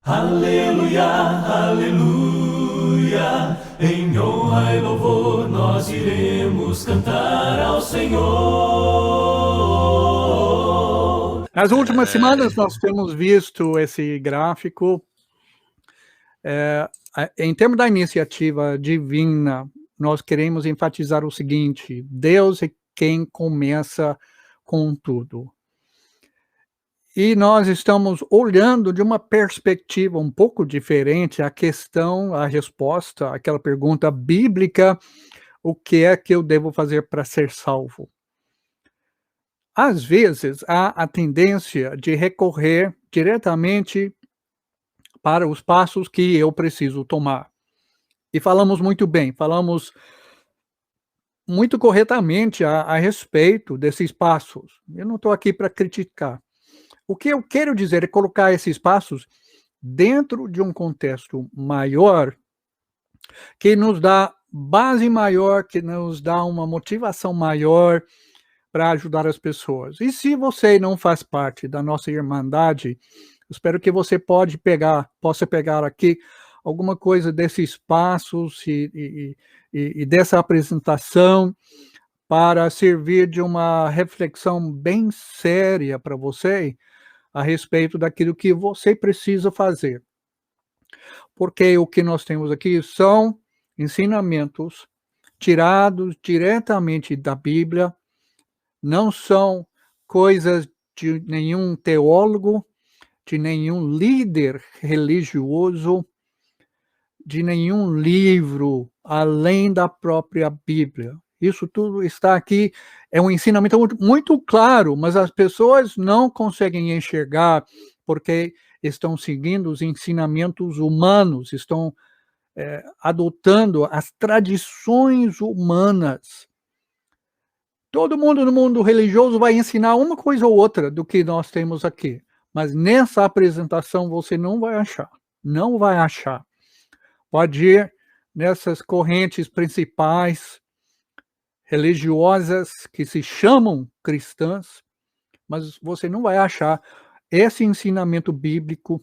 Aleluia, aleluia, em honra e louvor nós iremos cantar ao Senhor. Nas últimas semanas nós temos visto esse gráfico. Em termos da iniciativa divina, nós queremos enfatizar o seguinte: Deus é quem começa com tudo. E nós estamos olhando de uma perspectiva um pouco diferente a questão, a resposta àquela pergunta bíblica: o que é que eu devo fazer para ser salvo? Às vezes, há a tendência de recorrer diretamente para os passos que eu preciso tomar. E falamos muito bem, falamos muito corretamente a respeito desses passos. Eu não estou aqui para criticar. O que eu quero dizer é colocar esses passos dentro de um contexto maior, que nos dá base maior, que nos dá uma motivação maior para ajudar as pessoas. E se você não faz parte da nossa irmandade, espero que você possa pegar aqui alguma coisa desses passos e dessa apresentação para servir de uma reflexão bem séria para você a respeito daquilo que você precisa fazer. Porque o que nós temos aqui são ensinamentos tirados diretamente da Bíblia, não são coisas de nenhum teólogo, de nenhum líder religioso, de nenhum livro além da própria Bíblia. Isso tudo está aqui, é um ensinamento muito claro, mas as pessoas não conseguem enxergar porque estão seguindo os ensinamentos humanos, estão adotando as tradições humanas. Todo mundo no mundo religioso vai ensinar uma coisa ou outra do que nós temos aqui, mas nessa apresentação você não vai achar, não vai achar. Pode ir nessas correntes principais religiosas que se chamam cristãs, mas você não vai achar esse ensinamento bíblico,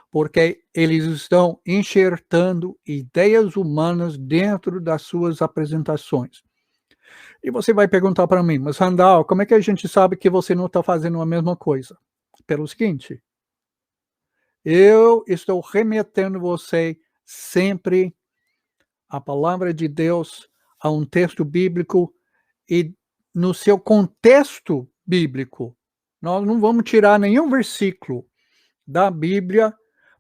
porque eles estão enxertando ideias humanas dentro das suas apresentações. E você vai perguntar para mim, mas Randall, como é que a gente sabe que você não está fazendo a mesma coisa? Pelo seguinte, eu estou remetendo você sempre à palavra de Deus, a um texto bíblico e no seu contexto bíblico. Nós não vamos tirar nenhum versículo da Bíblia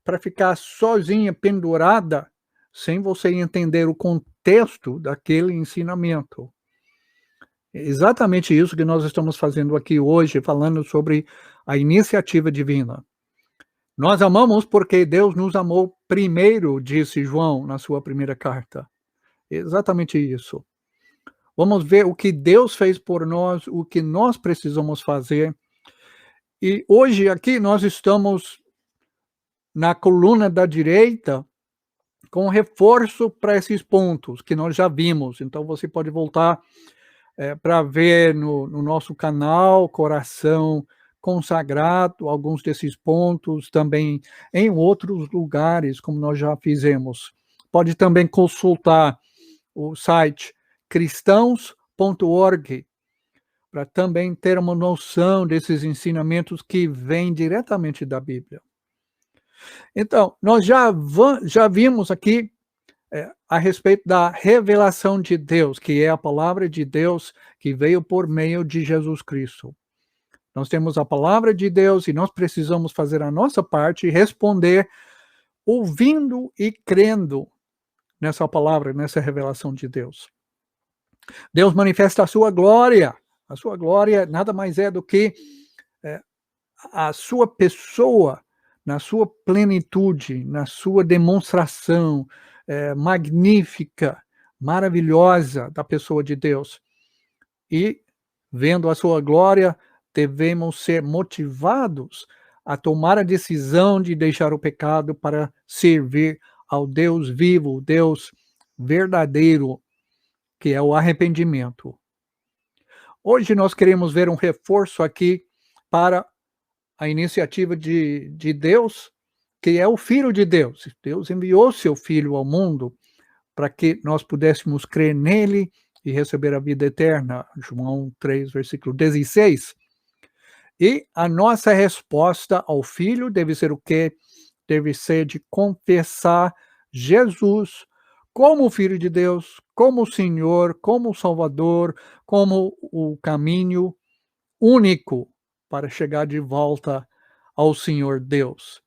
para ficar sozinha, pendurada, sem você entender o contexto daquele ensinamento. É exatamente isso que nós estamos fazendo aqui hoje, falando sobre a iniciativa divina. Nós amamos porque Deus nos amou primeiro, disse João na sua primeira carta. É exatamente isso. Vamos ver o que Deus fez por nós, o que nós precisamos fazer. E hoje aqui nós estamos na coluna da direita com reforço para esses pontos que nós já vimos. Então você pode voltar para ver no nosso canal Coração Consagrado alguns desses pontos, também em outros lugares, como nós já fizemos. Pode também consultar o site cristãos.org para também ter uma noção desses ensinamentos que vêm diretamente da Bíblia. Então, nós já vimos aqui a respeito da revelação de Deus, que é a palavra de Deus que veio por meio de Jesus Cristo. Nós temos a palavra de Deus e nós precisamos fazer a nossa parte e responder ouvindo e crendo nessa palavra, nessa revelação de Deus. Deus manifesta a sua glória. A sua glória nada mais é do que a sua pessoa na sua plenitude, na sua demonstração magnífica, maravilhosa da pessoa de Deus. E, vendo a sua glória, devemos ser motivados a tomar a decisão de deixar o pecado para servir ao Deus vivo, Deus verdadeiro, que é o arrependimento. Hoje nós queremos ver um reforço aqui para a iniciativa de Deus que é o Filho de Deus. Deus enviou seu Filho ao mundo para que nós pudéssemos crer nele e receber a vida eterna. João 3, versículo 16. E a nossa resposta ao Filho deve ser o quê? Deve ser de confessar Jesus como o Filho de Deus, como o Senhor, como o Salvador, como o caminho único para chegar de volta ao Senhor Deus.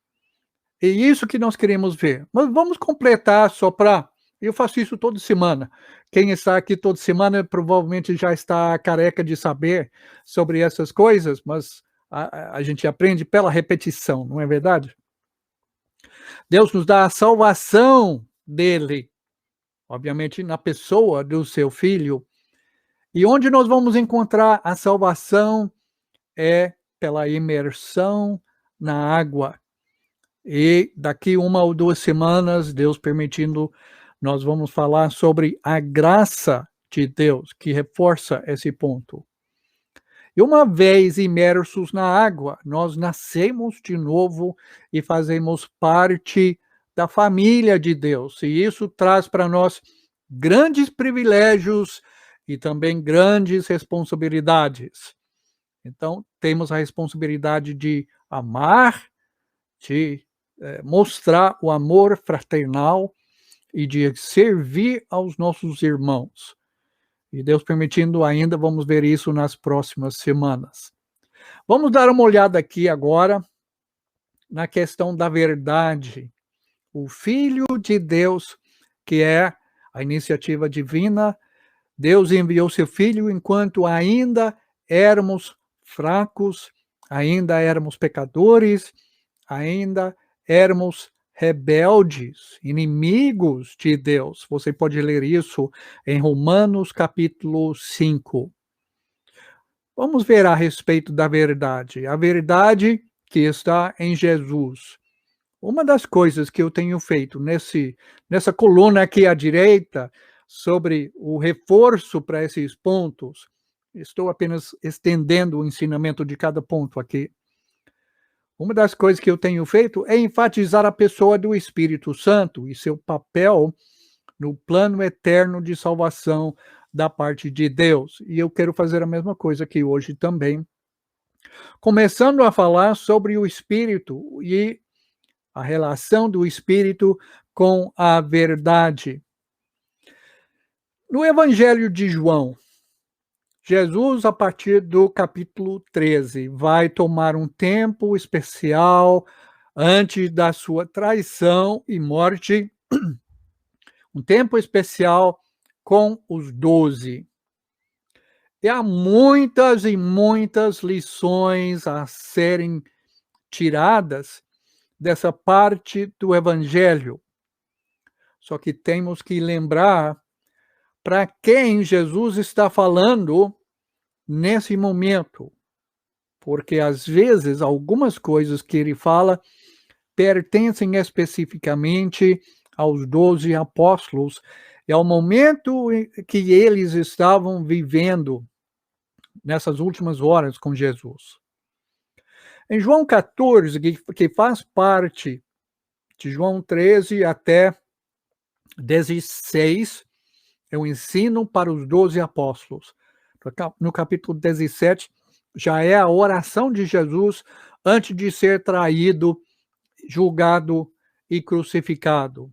É isso que nós queremos ver. Mas vamos completar só para... Eu faço isso toda semana. Quem está aqui toda semana provavelmente já está careca de saber sobre essas coisas, mas a gente aprende pela repetição, não é verdade? Deus nos dá a salvação dele, obviamente na pessoa do seu Filho. E onde nós vamos encontrar a salvação é pela imersão na água. E daqui 1 ou 2 semanas, Deus permitindo, nós vamos falar sobre a graça de Deus, que reforça esse ponto. E uma vez imersos na água, nós nascemos de novo e fazemos parte da família de Deus. E isso traz para nós grandes privilégios e também grandes responsabilidades. Então, temos a responsabilidade de amar, de mostrar o amor fraternal e de servir aos nossos irmãos. E Deus permitindo ainda, vamos ver isso nas próximas semanas. Vamos dar uma olhada aqui agora na questão da verdade. O Filho de Deus, que é a iniciativa divina, Deus enviou seu Filho enquanto ainda éramos fracos, ainda éramos pecadores, ainda éramos rebeldes, inimigos de Deus. Você pode ler isso em Romanos capítulo 5. Vamos ver a respeito da verdade. A verdade que está em Jesus. Uma das coisas que eu tenho feito nessa coluna aqui à direita, sobre o reforço para esses pontos, estou apenas estendendo o ensinamento de cada ponto aqui. Uma das coisas que eu tenho feito é enfatizar a pessoa do Espírito Santo e seu papel no plano eterno de salvação da parte de Deus. E eu quero fazer a mesma coisa aqui hoje também, começando a falar sobre o Espírito e a relação do Espírito com a verdade. No Evangelho de João, Jesus, a partir do capítulo 13, vai tomar um tempo especial antes da sua traição e morte, um tempo especial com os 12. E há muitas e muitas lições a serem tiradas dessa parte do Evangelho. Só que temos que lembrar para quem Jesus está falando nesse momento, porque às vezes algumas coisas que ele fala pertencem especificamente aos 12 apóstolos e ao momento que eles estavam vivendo nessas últimas horas com Jesus. Em João 14, que faz parte de João 13 até 16, é o ensino para os 12 apóstolos. No capítulo 17, já é a oração de Jesus antes de ser traído, julgado e crucificado.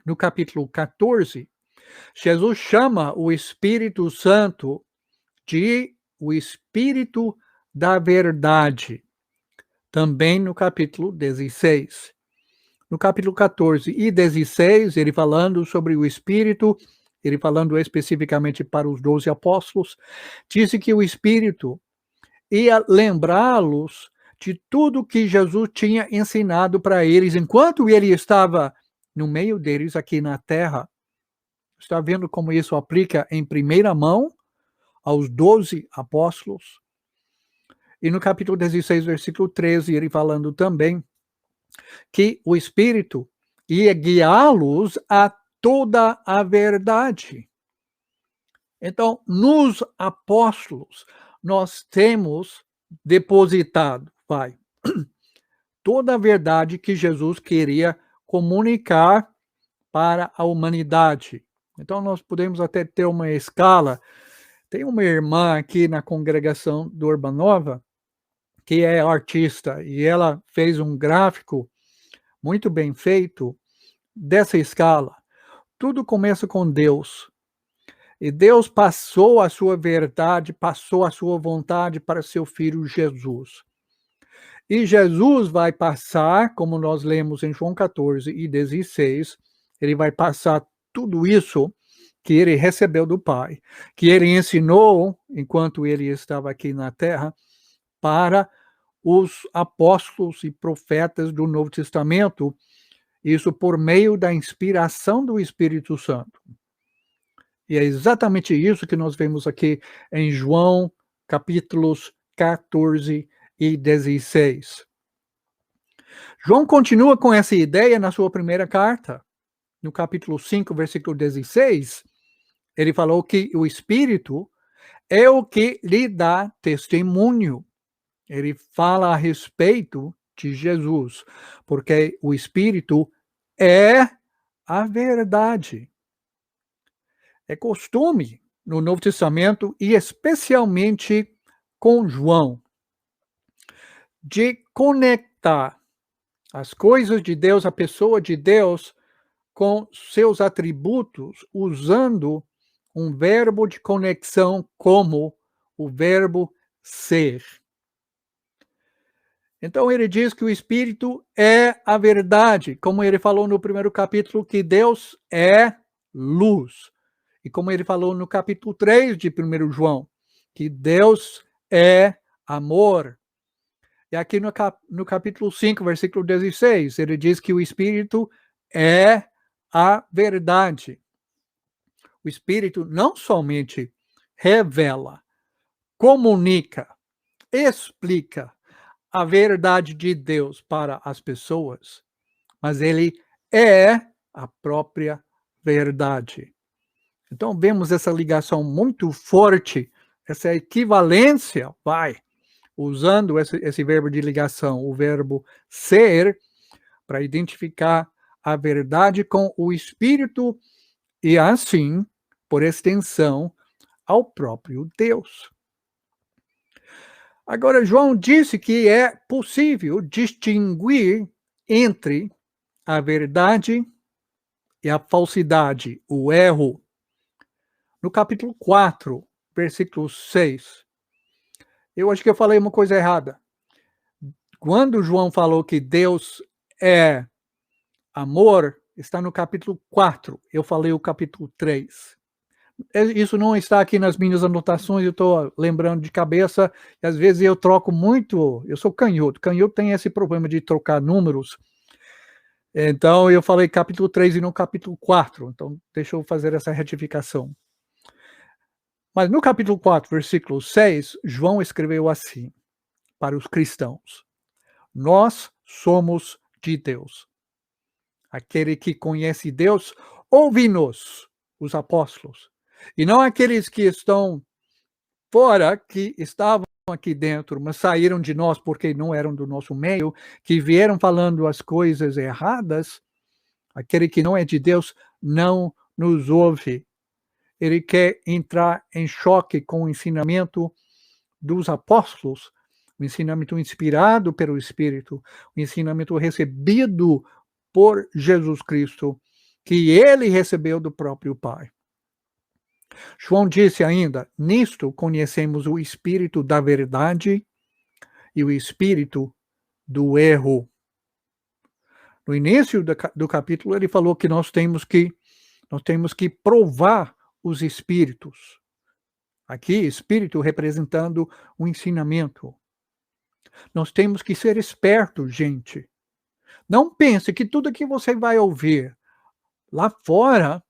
No capítulo 14, Jesus chama o Espírito Santo de o Espírito da Verdade. Também no capítulo 16. No capítulo 14 e 16, ele falando sobre o Espírito, ele falando especificamente para os 12 apóstolos, disse que o Espírito ia lembrá-los de tudo que Jesus tinha ensinado para eles enquanto ele estava no meio deles aqui na terra. Está vendo como isso aplica em primeira mão aos 12 apóstolos? E no capítulo 16, versículo 13, ele falando também que o Espírito ia guiá-los a toda a verdade. Então, nos apóstolos, nós temos depositado, toda a verdade que Jesus queria comunicar para a humanidade. Então, nós podemos até ter uma escala. Tem uma irmã aqui na congregação do Urbanova, que é artista, e ela fez um gráfico muito bem feito dessa escala. Tudo começa com Deus. E Deus passou a sua verdade, passou a sua vontade para seu filho Jesus. E Jesus vai passar, como nós lemos em João 14 e 16, ele vai passar tudo isso que ele recebeu do Pai, que ele ensinou enquanto ele estava aqui na terra, para os apóstolos e profetas do Novo Testamento, isso por meio da inspiração do Espírito Santo. E é exatamente isso que nós vemos aqui em João, capítulos 14 e 16. João continua com essa ideia na sua primeira carta. No capítulo 5, versículo 16, ele falou que o Espírito é o que lhe dá testemunho. Ele fala a respeito de Jesus, porque o Espírito é a verdade. É costume no Novo Testamento, e especialmente com João, de conectar as coisas de Deus, a pessoa de Deus, com seus atributos, usando um verbo de conexão como o verbo ser. Então ele diz que o Espírito é a verdade, como ele falou no primeiro capítulo, que Deus é luz. E como ele falou no capítulo 3 de 1 João, que Deus é amor. E aqui no capítulo 5, versículo 16, ele diz que o Espírito é a verdade. O Espírito não somente revela, comunica, explica a verdade de Deus para as pessoas, mas ele é a própria verdade. Então, vemos essa ligação muito forte, essa equivalência, usando esse verbo de ligação, o verbo ser, para identificar a verdade com o Espírito e, assim, por extensão, ao próprio Deus. Agora, João disse que é possível distinguir entre a verdade e a falsidade, o erro. No capítulo 4, versículo 6, eu acho que eu falei uma coisa errada. Quando João falou que Deus é amor, está no capítulo 4, eu falei o capítulo 3. Isso não está aqui nas minhas anotações, eu estou lembrando de cabeça, e às vezes eu troco muito, eu sou canhoto tem esse problema de trocar números, então eu falei capítulo 3 e não capítulo 4, então deixa eu fazer essa retificação. Mas no capítulo 4, versículo 6, João escreveu assim, para os cristãos: nós somos de Deus. Aquele que conhece Deus, ouve-nos, os apóstolos. E não aqueles que estão fora, que estavam aqui dentro, mas saíram de nós porque não eram do nosso meio, que vieram falando as coisas erradas. Aquele que não é de Deus não nos ouve. Ele quer entrar em choque com o ensinamento dos apóstolos, o ensinamento inspirado pelo Espírito, o ensinamento recebido por Jesus Cristo, que ele recebeu do próprio Pai. João disse ainda: nisto conhecemos o espírito da verdade e o espírito do erro. No início do capítulo, ele falou que nós temos que provar os espíritos. Aqui, espírito representando o ensinamento. Nós temos que ser espertos, gente. Não pense que tudo que você vai ouvir lá fora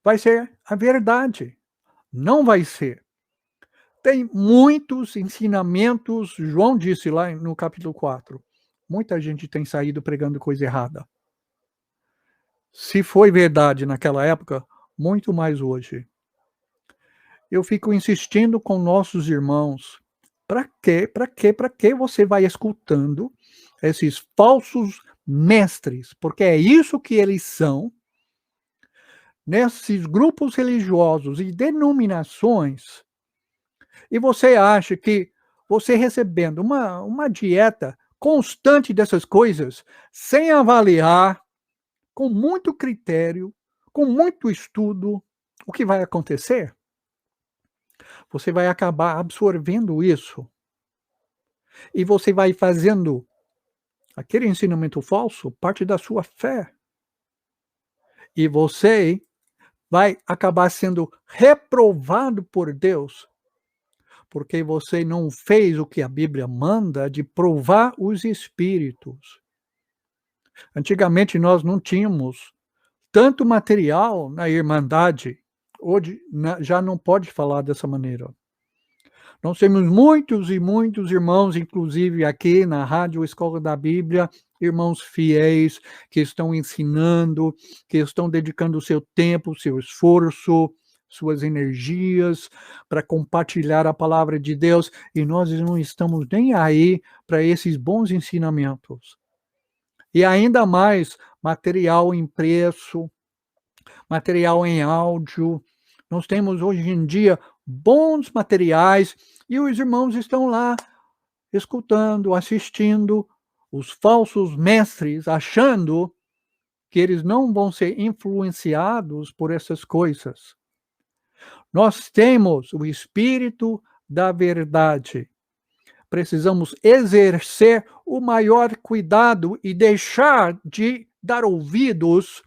vai ser a verdade. Não vai ser. Tem muitos ensinamentos, João disse lá no capítulo 4, muita gente tem saído pregando coisa errada. Se foi verdade naquela época, muito mais hoje. Eu fico insistindo com nossos irmãos, para que você vai escutando esses falsos mestres, porque é isso que eles são, nesses grupos religiosos e denominações, e você acha que você recebendo uma dieta constante dessas coisas, sem avaliar, com muito critério, com muito estudo, o que vai acontecer? Você vai acabar absorvendo isso, e você vai fazendo aquele ensinamento falso parte da sua fé. E você vai acabar sendo reprovado por Deus, porque você não fez o que a Bíblia manda de provar os espíritos. Antigamente nós não tínhamos tanto material na Irmandade, hoje já não pode falar dessa maneira. Nós temos muitos e muitos irmãos, inclusive aqui na Rádio Escola da Bíblia, irmãos fiéis que estão ensinando, que estão dedicando o seu tempo, o seu esforço, suas energias para compartilhar a palavra de Deus, e nós não estamos nem aí para esses bons ensinamentos. E ainda mais material impresso, material em áudio. Nós temos hoje em dia bons materiais e os irmãos estão lá escutando, assistindo os falsos mestres, achando que eles não vão ser influenciados por essas coisas. Nós temos o Espírito da verdade. Precisamos exercer o maior cuidado e deixar de dar ouvidos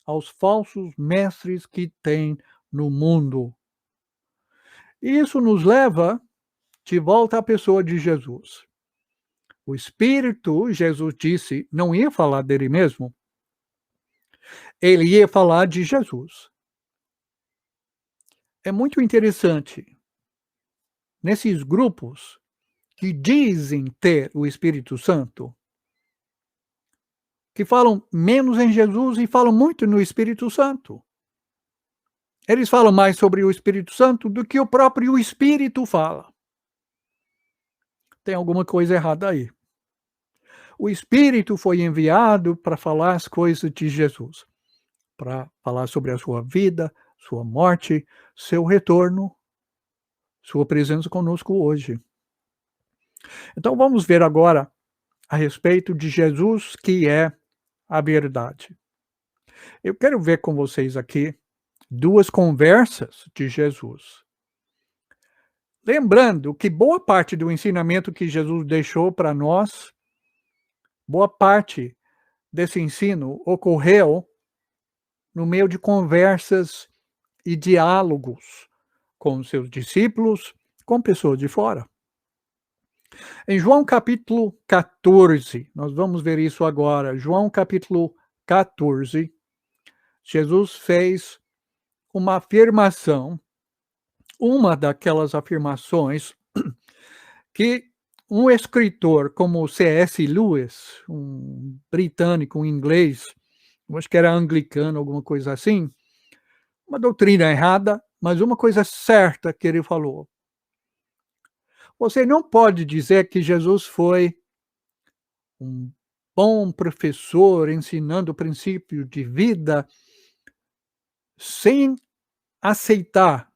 aos falsos mestres que tem no mundo. E isso nos leva de volta à pessoa de Jesus. O Espírito, Jesus disse, não ia falar dele mesmo. Ele ia falar de Jesus. É muito interessante. Nesses grupos que dizem ter o Espírito Santo, que falam menos em Jesus e falam muito no Espírito Santo. Eles falam mais sobre o Espírito Santo do que o próprio Espírito fala. Tem alguma coisa errada aí. O Espírito foi enviado para falar as coisas de Jesus, para falar sobre a sua vida, sua morte, seu retorno, sua presença conosco hoje. Então vamos ver agora a respeito de Jesus, que é a verdade. Eu quero ver com vocês aqui duas conversas de Jesus. Lembrando que boa parte do ensinamento que Jesus deixou para nós, boa parte desse ensino ocorreu no meio de conversas e diálogos com os seus discípulos, com pessoas de fora. Em João capítulo 14, nós vamos ver isso agora. João capítulo 14, Jesus fez uma afirmação, uma daquelas afirmações que um escritor como C.S. Lewis, um britânico, um inglês, eu acho que era anglicano, alguma coisa assim, uma doutrina errada, mas uma coisa certa que ele falou. Você não pode dizer que Jesus foi um bom professor ensinando o princípio de vida sem aceitar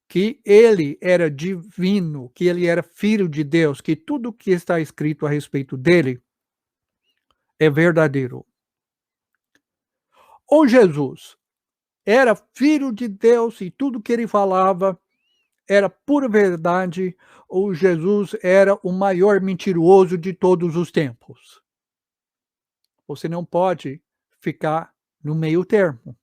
que ele era divino, que ele era filho de Deus, que tudo que está escrito a respeito dele é verdadeiro. Ou Jesus era filho de Deus e tudo que ele falava era pura verdade, ou Jesus era o maior mentiroso de todos os tempos. Você não pode ficar no meio termo,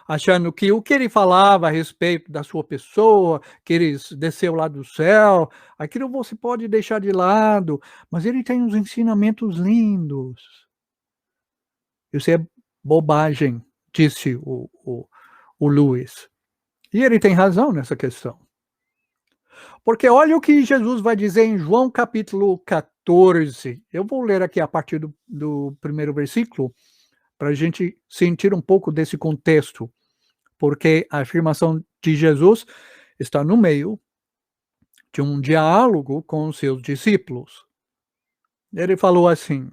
achando que o que ele falava a respeito da sua pessoa, que ele desceu lá do céu, aquilo você pode deixar de lado, mas ele tem uns ensinamentos lindos. Isso é bobagem, disse o Lewis. E ele tem razão nessa questão. Porque olha o que Jesus vai dizer em João capítulo 14. Eu vou ler aqui a partir do primeiro versículo, para a gente sentir um pouco desse contexto, porque a afirmação de Jesus está no meio de um diálogo com os seus discípulos. Ele falou assim: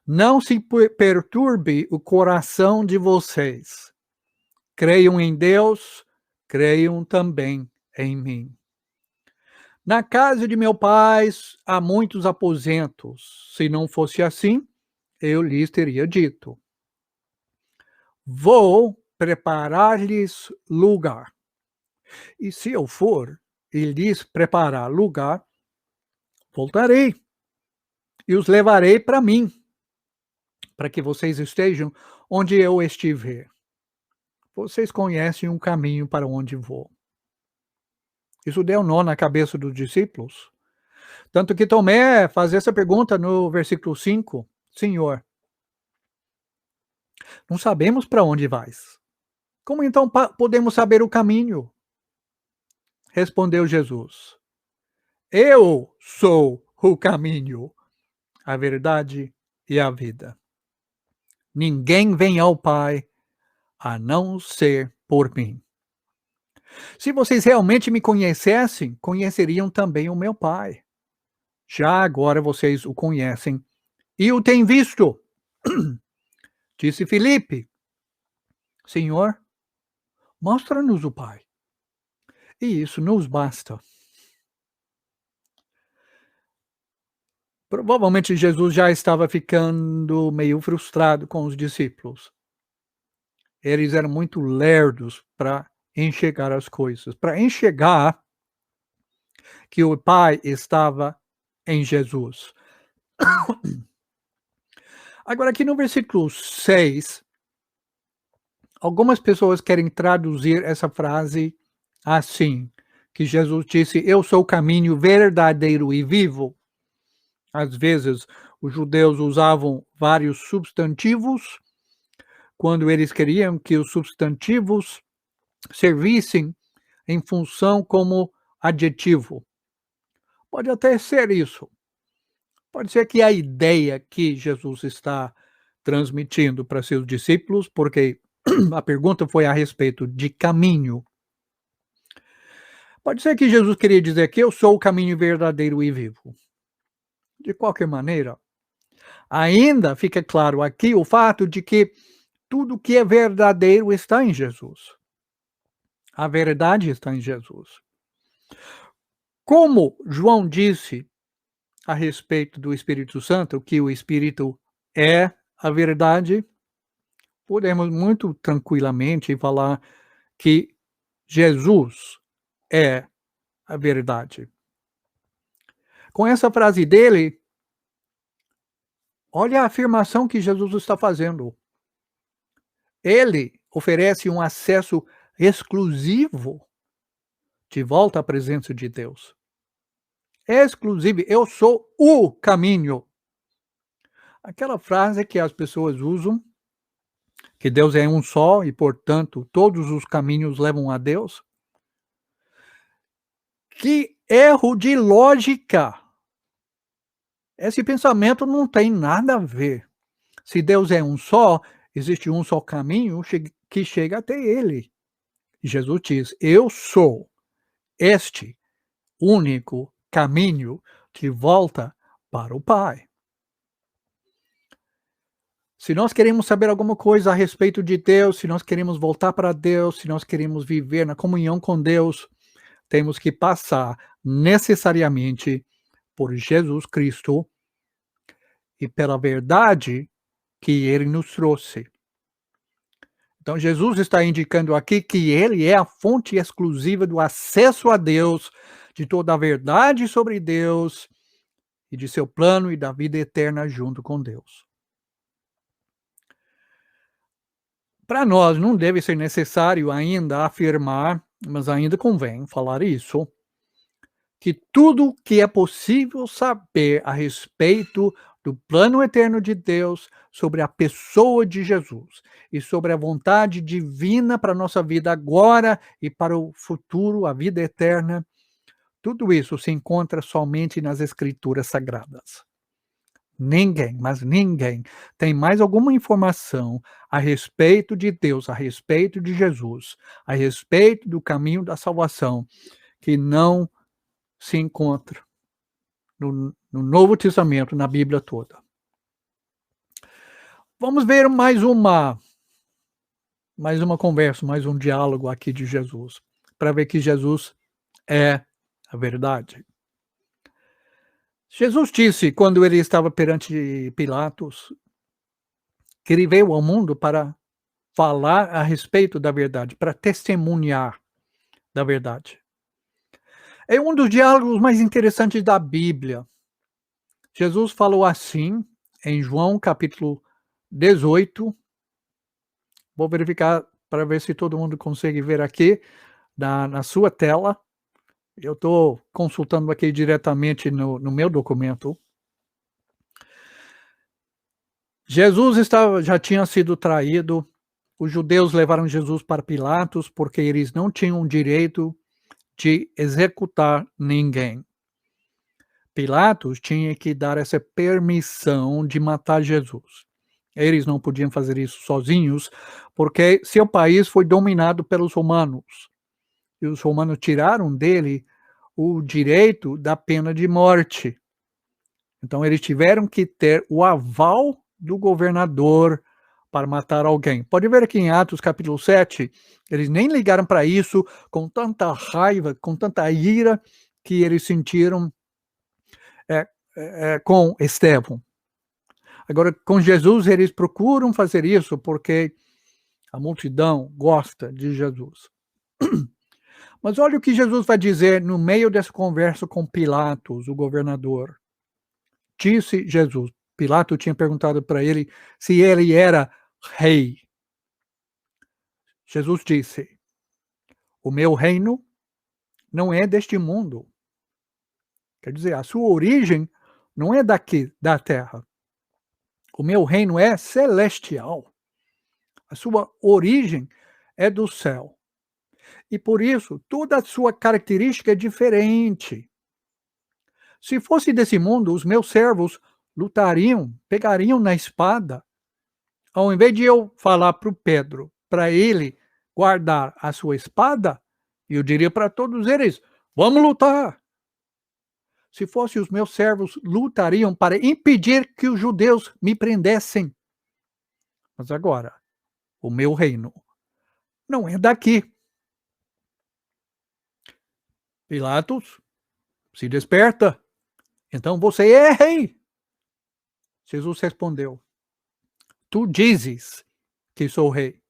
não se perturbe o coração de vocês. Creiam em Deus, creiam também em mim. Na casa de meu pai há muitos aposentos. Se não fosse assim, eu lhes teria dito: vou preparar-lhes lugar. E se eu for e lhes preparar lugar, voltarei e os levarei para mim, para que vocês estejam onde eu estiver. Vocês conhecem um caminho para onde vou. Isso deu nó na cabeça dos discípulos. Tanto que Tomé faz essa pergunta no versículo 5: Senhor, não sabemos para onde vais. Como então podemos saber o caminho? Respondeu Jesus: eu sou o caminho, a verdade e a vida. Ninguém vem ao Pai a não ser por mim. Se vocês realmente me conhecessem, conheceriam também o meu Pai. Já agora vocês o conhecem e o têm visto. Disse Filipe: Senhor, mostra-nos o Pai. E isso nos basta. Provavelmente Jesus já estava ficando meio frustrado com os discípulos. Eles eram muito lerdos para enxergar as coisas, para enxergar que o Pai estava em Jesus. Agora, aqui no versículo 6, algumas pessoas querem traduzir essa frase assim, que Jesus disse: eu sou o caminho verdadeiro e vivo. Às vezes, os judeus usavam vários substantivos quando eles queriam que os substantivos servissem em função como adjetivo. Pode até ser isso. Pode ser que a ideia que Jesus está transmitindo para seus discípulos, porque a pergunta foi a respeito de caminho. Pode ser que Jesus queria dizer que eu sou o caminho verdadeiro e vivo. De qualquer maneira, ainda fica claro aqui o fato de que tudo que é verdadeiro está em Jesus. A verdade está em Jesus. Como João disse a respeito do Espírito Santo, que o Espírito é a verdade, podemos muito tranquilamente falar que Jesus é a verdade. Com essa frase dele, olha a afirmação que Jesus está fazendo. Ele oferece um acesso exclusivo de volta à presença de Deus. Exclusivo, eu sou o caminho. Aquela frase que as pessoas usam, que Deus é um só e, portanto, todos os caminhos levam a Deus. Que erro de lógica! Esse pensamento não tem nada a ver. Se Deus é um só, existe um só caminho que chega até ele. Jesus diz: eu sou este único caminho que volta para o Pai. Se nós queremos saber alguma coisa a respeito de Deus, se nós queremos voltar para Deus, se nós queremos viver na comunhão com Deus, temos que passar necessariamente por Jesus Cristo e pela verdade que ele nos trouxe. Então, Jesus está indicando aqui que ele é a fonte exclusiva do acesso a Deus, de toda a verdade sobre Deus e de seu plano e da vida eterna junto com Deus. Para nós, não deve ser necessário ainda afirmar, mas ainda convém falar isso, que tudo que é possível saber a respeito do plano eterno de Deus, sobre a pessoa de Jesus e sobre a vontade divina para a nossa vida agora e para o futuro, a vida eterna, tudo isso se encontra somente nas Escrituras Sagradas. Ninguém, mas ninguém, tem mais alguma informação a respeito de Deus, a respeito de Jesus, a respeito do caminho da salvação, que não se encontra no Novo Testamento, na Bíblia toda. Vamos ver mais uma conversa, mais um diálogo aqui de Jesus, para ver que Jesus é a verdade. Jesus disse, quando ele estava perante Pilatos, que ele veio ao mundo para falar a respeito da verdade, para testemunhar da verdade. É um dos diálogos mais interessantes da Bíblia. Jesus falou assim, em João capítulo 18. Vou verificar para ver se todo mundo consegue ver aqui na sua tela. Eu estou consultando aqui diretamente no meu documento. Jesus já tinha sido traído. Os judeus levaram Jesus para Pilatos porque eles não tinham direito de executar ninguém. Pilatos tinha que dar essa permissão de matar Jesus. Eles não podiam fazer isso sozinhos, porque seu país foi dominado pelos romanos. E os romanos tiraram dele o direito da pena de morte. Então, eles tiveram que ter o aval do governador para matar alguém. Pode ver aqui em Atos capítulo 7, eles nem ligaram para isso, com tanta raiva, com tanta ira que eles sentiram com Estevão. Agora, com Jesus, eles procuram fazer isso porque a multidão gosta de Jesus. Mas olha o que Jesus vai dizer no meio dessa conversa com Pilatos, o governador. Disse Jesus, Pilatos tinha perguntado para ele se ele era rei. Jesus disse, o meu reino não é deste mundo. Quer dizer, a sua origem não é daqui, da terra. O meu reino é celestial. A sua origem é do céu. E por isso, toda a sua característica é diferente. Se fosse desse mundo, os meus servos lutariam, pegariam na espada. Ao invés de eu falar para o Pedro, para ele guardar a sua espada, eu diria para todos eles, vamos lutar. Se fosse os meus servos, lutariam para impedir que os judeus me prendessem. Mas agora, o meu reino não é daqui. Pilatos, se desperta. Então você é rei. Jesus respondeu, tu dizes que sou rei.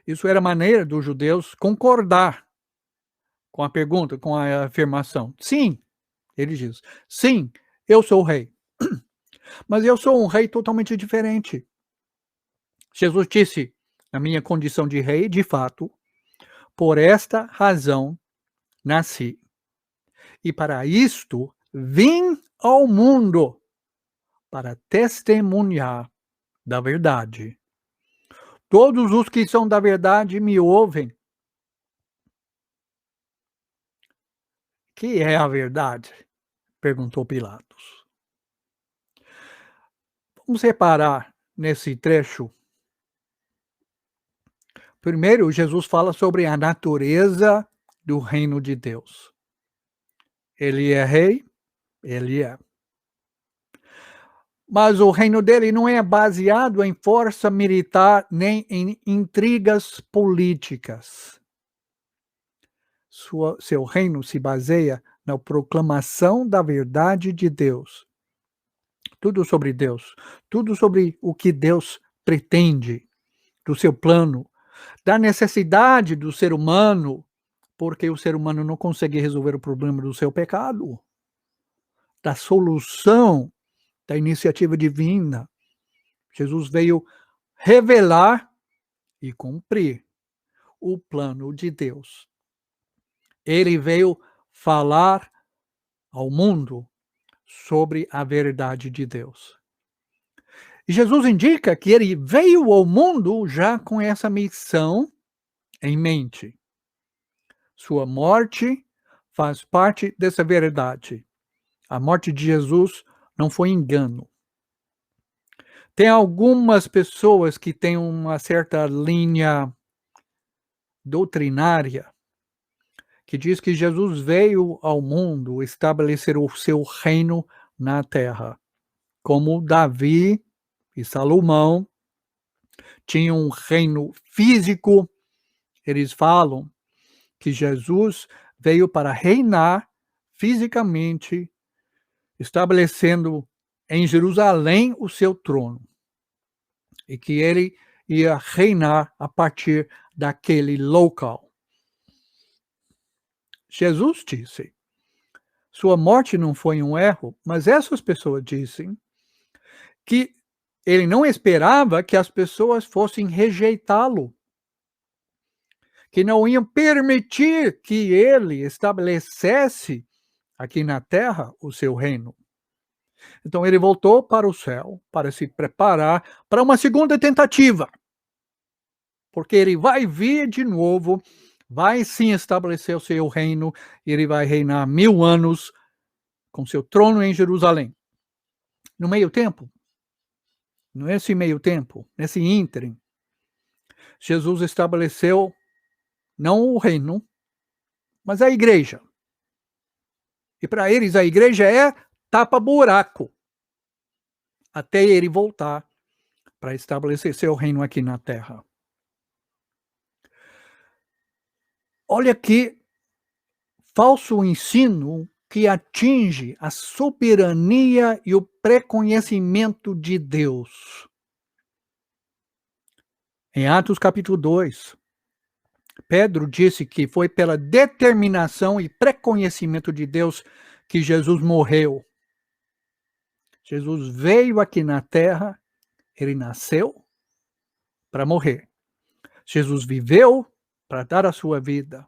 Isso era a maneira dos judeus concordar com a pergunta, com a afirmação. Sim, ele diz, sim, eu sou rei. Mas eu sou um rei totalmente diferente. Jesus disse, na minha condição de rei, de fato, por esta razão nasci. E para isto vim ao mundo, para testemunhar da verdade. Todos os que são da verdade me ouvem. Que é a verdade? Perguntou Pilatos. Vamos reparar nesse trecho. Primeiro, Jesus fala sobre a natureza do reino de Deus. Ele é rei, ele é. Mas o reino dele não é baseado em força militar nem em intrigas políticas. Seu reino se baseia na proclamação da verdade de Deus. Tudo sobre Deus, tudo sobre o que Deus pretende, do seu plano, da necessidade do ser humano, porque o ser humano não consegue resolver o problema do seu pecado, da solução da iniciativa divina. Jesus veio revelar e cumprir o plano de Deus. Ele veio falar ao mundo sobre a verdade de Deus. E Jesus indica que ele veio ao mundo já com essa missão em mente. Sua morte faz parte dessa verdade. A morte de Jesus não foi engano. Tem algumas pessoas que têm uma certa linha doutrinária que diz que Jesus veio ao mundo estabelecer o seu reino na terra. Como Davi e Salomão tinham um reino físico, eles falam que Jesus veio para reinar fisicamente, estabelecendo em Jerusalém o seu trono, e que ele ia reinar a partir daquele local. Jesus disse, sua morte não foi um erro, mas essas pessoas dizem que ele não esperava que as pessoas fossem rejeitá-lo, que não iam permitir que ele estabelecesse aqui na terra o seu reino. Então ele voltou para o céu para se preparar para uma segunda tentativa, porque ele vai vir de novo, vai sim estabelecer o seu reino, e ele vai reinar 1000 anos com seu trono em Jerusalém. No meio tempo, nesse meio tempo, nesse ínterim, Jesus estabeleceu não o reino, mas a igreja. E para eles a igreja é tapa-buraco, até ele voltar para estabelecer seu reino aqui na terra. Olha que falso ensino que atinge a soberania e o preconhecimento de Deus. Em Atos capítulo 2, Pedro disse que foi pela determinação e preconhecimento de Deus que Jesus morreu. Jesus veio aqui na terra, ele nasceu para morrer. Jesus viveu para dar a sua vida.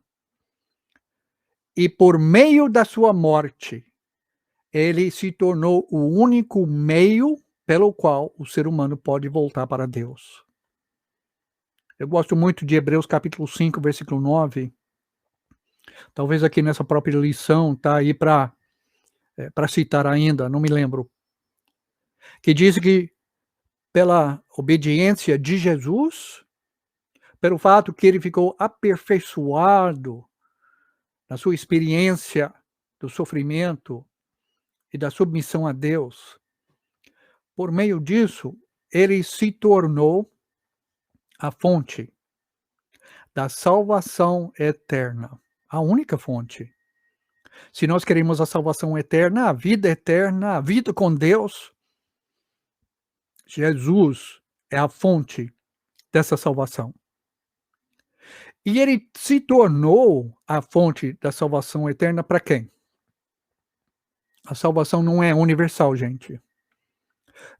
E por meio da sua morte, ele se tornou o único meio pelo qual o ser humano pode voltar para Deus. Eu gosto muito de Hebreus capítulo 5, versículo 9. Talvez aqui nessa própria lição está aí para citar ainda, não me lembro. Que diz que pela obediência de Jesus, pelo fato que ele ficou aperfeiçoado na sua experiência do sofrimento e da submissão a Deus, por meio disso, ele se tornou a fonte da salvação eterna, a única fonte. Se nós queremos a salvação eterna, a vida com Deus, Jesus é a fonte dessa salvação. E ele se tornou a fonte da salvação eterna para quem? A salvação não é universal, gente.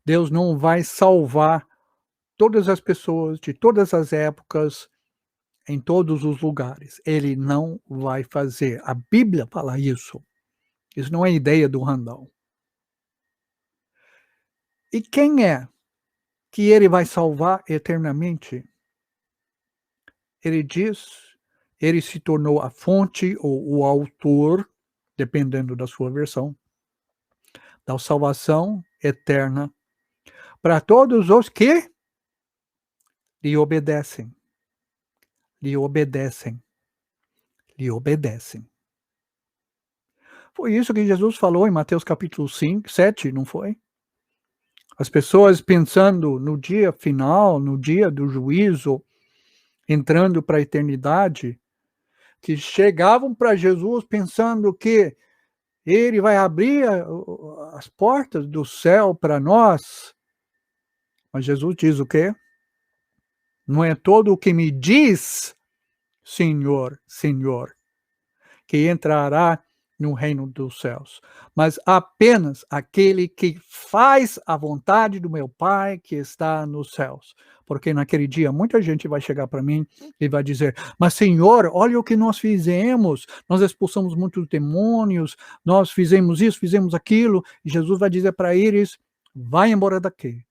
Deus não vai salvar todas as pessoas de todas as épocas, em todos os lugares. Ele não vai fazer. A Bíblia fala isso. Isso não é ideia do Randall. E quem é que ele vai salvar eternamente? Ele diz, ele se tornou a fonte ou o autor, dependendo da sua versão, da salvação eterna para todos os que lhe obedecem. Lhe obedecem. Lhe obedecem. Foi isso que Jesus falou em Mateus capítulo 5, 7, não foi? As pessoas pensando no dia final, no dia do juízo, entrando para a eternidade, que chegavam para Jesus pensando que ele vai abrir as portas do céu para nós. Mas Jesus diz o quê? Não é todo o que me diz, Senhor, Senhor, que entrará no reino dos céus, mas apenas aquele que faz a vontade do meu Pai que está nos céus. Porque naquele dia muita gente vai chegar para mim e vai dizer, mas Senhor, olha o que nós fizemos, nós expulsamos muitos demônios, nós fizemos isso, fizemos aquilo, e Jesus vai dizer para eles, vai embora daqui,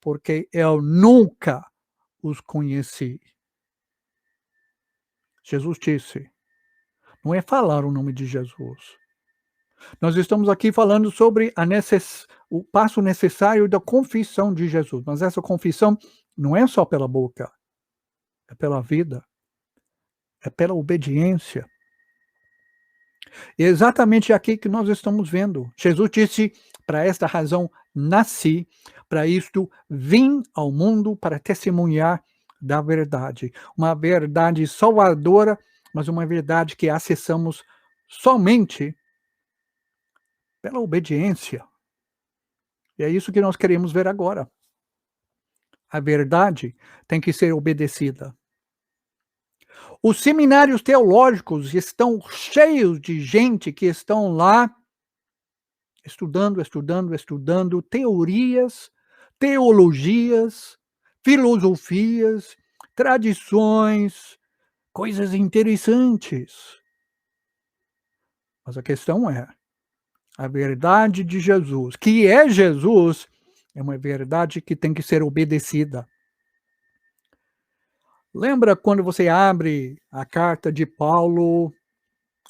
porque eu nunca os conheci. Jesus disse, não é falar o nome de Jesus. Nós estamos aqui falando sobre o passo necessário da confissão de Jesus. Mas essa confissão não é só pela boca. É pela vida. É pela obediência. É exatamente aqui que nós estamos vendo. Jesus disse: para esta razão nasci, para isto vim ao mundo para testemunhar da verdade. Uma verdade salvadora, mas uma verdade que acessamos somente pela obediência. E é isso que nós queremos ver agora. A verdade tem que ser obedecida. Os seminários teológicos estão cheios de gente que estão lá estudando teorias, teologias, filosofias, tradições, coisas interessantes. Mas a questão é, a verdade de Jesus, que é Jesus, é uma verdade que tem que ser obedecida. Lembra quando você abre a carta de Paulo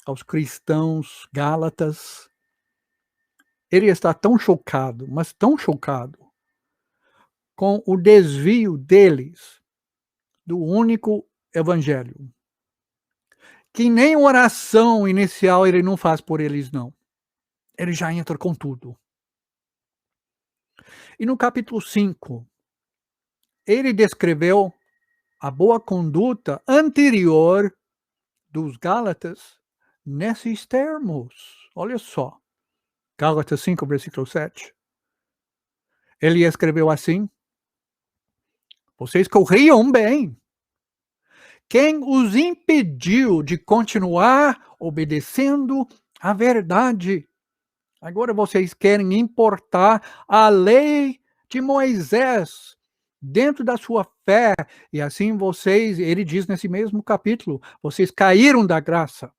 aos cristãos gálatas? Ele está tão chocado, mas tão chocado, com o desvio deles do único evangelho, que nem oração inicial ele não faz por eles, não. Ele já entra com tudo. E no capítulo 5, ele descreveu a boa conduta anterior dos Gálatas nesses termos. Olha só, Gálatas 5, versículo 7. Ele escreveu assim: vocês corriam bem. Quem os impediu de continuar obedecendo à verdade? Agora vocês querem importar a lei de Moisés dentro da sua fé, e assim vocês, ele diz nesse mesmo capítulo, vocês caíram da graça.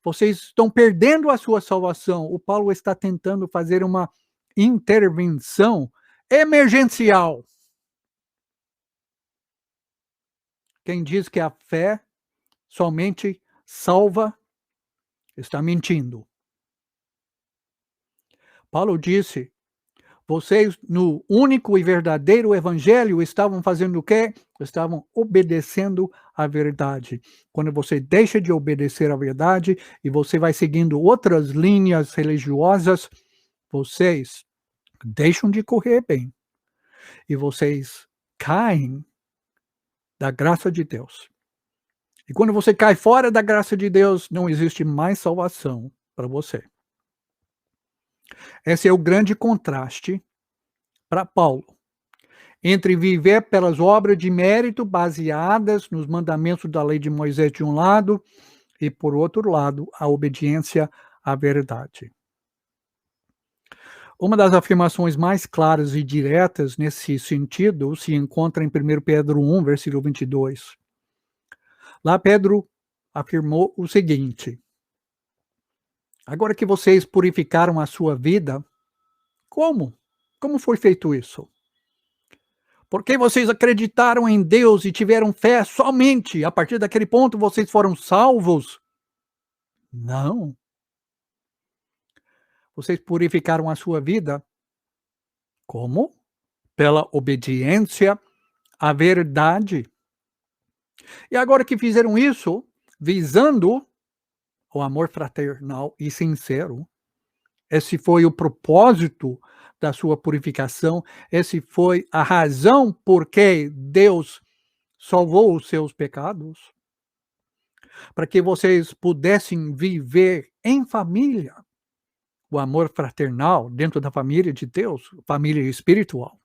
Vocês estão perdendo a sua salvação. O Paulo está tentando fazer uma intervenção emergencial. Quem diz que a fé somente salva, está mentindo. Paulo disse: vocês, no único e verdadeiro evangelho, estavam fazendo o quê? Estavam obedecendo à verdade. Quando você deixa de obedecer à verdade e você vai seguindo outras linhas religiosas, vocês deixam de correr bem. E vocês caem da graça de Deus. E quando você cai fora da graça de Deus, não existe mais salvação para você. Esse é o grande contraste para Paulo entre viver pelas obras de mérito baseadas nos mandamentos da lei de Moisés de um lado e, por outro lado, a obediência à verdade. Uma das afirmações mais claras e diretas nesse sentido se encontra em 1 Pedro 1, versículo 22. Lá Pedro afirmou o seguinte: agora que vocês purificaram a sua vida, como? Como foi feito isso? Porque vocês acreditaram em Deus e tiveram fé somente. A partir daquele ponto vocês foram salvos? Não. Vocês purificaram a sua vida. Como? Pela obediência à verdade. E agora que fizeram isso, visando o amor fraternal e sincero, esse foi o propósito da sua purificação, esse foi a razão por que Deus salvou os seus pecados, para que vocês pudessem viver em família o amor fraternal dentro da família de Deus, família espiritual.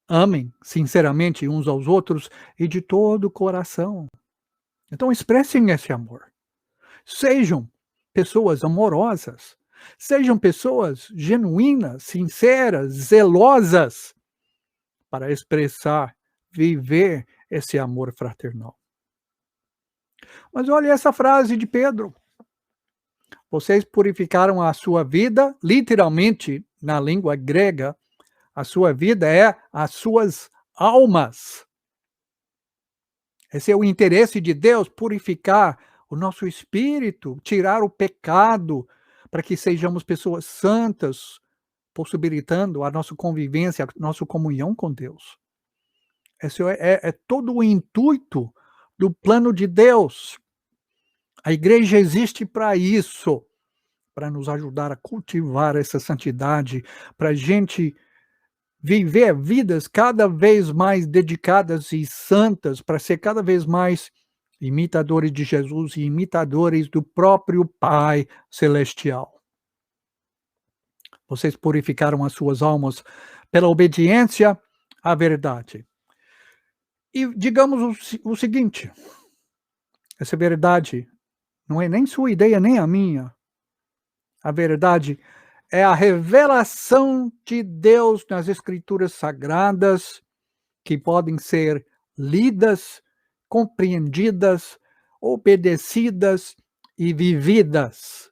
Amem sinceramente uns aos outros e de todo o coração. Então expressem esse amor. Sejam pessoas amorosas. Sejam pessoas genuínas, sinceras, zelosas, para expressar, viver esse amor fraternal. Mas olha essa frase de Pedro. Vocês purificaram a sua vida, literalmente, na língua grega, a sua vida é as suas almas. Esse é o interesse de Deus, purificar o nosso espírito, tirar o pecado, para que sejamos pessoas santas, possibilitando a nossa convivência, a nossa comunhão com Deus. Esse é todo o intuito do plano de Deus. A igreja existe para isso, para nos ajudar a cultivar essa santidade, para a gente viver vidas cada vez mais dedicadas e santas, para ser cada vez mais imitadores de Jesus e imitadores do próprio Pai Celestial. Vocês purificaram as suas almas pela obediência à verdade. E digamos o seguinte, essa verdade não é nem sua ideia, nem a minha. A verdade é a revelação de Deus nas Escrituras Sagradas, que podem ser lidas, compreendidas, obedecidas e vividas.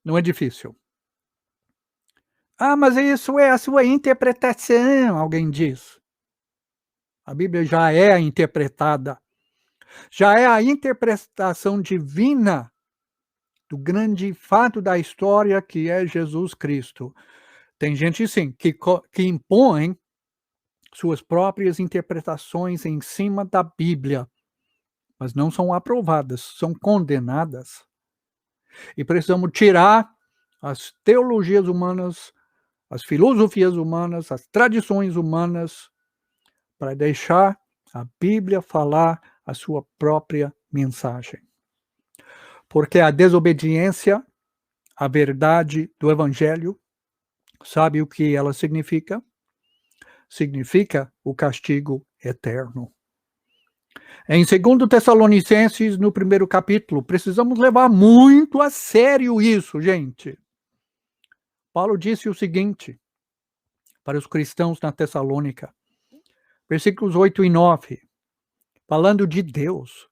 Não é difícil. Ah, mas isso é a sua interpretação, alguém diz. A Bíblia já é interpretada. Já é a interpretação divina do grande fato da história que é Jesus Cristo. Tem gente, sim, que impõe suas próprias interpretações em cima da Bíblia, mas não são aprovadas, são condenadas. E precisamos tirar as teologias humanas, as filosofias humanas, as tradições humanas, para deixar a Bíblia falar a sua própria mensagem. Porque a desobediência à verdade do Evangelho, sabe o que ela significa? Significa o castigo eterno. Em 2 Tessalonicenses, no 1º capítulo, precisamos levar muito a sério isso, gente. Paulo disse o seguinte para os cristãos na Tessalônica, versículos 8 e 9, falando de Deus.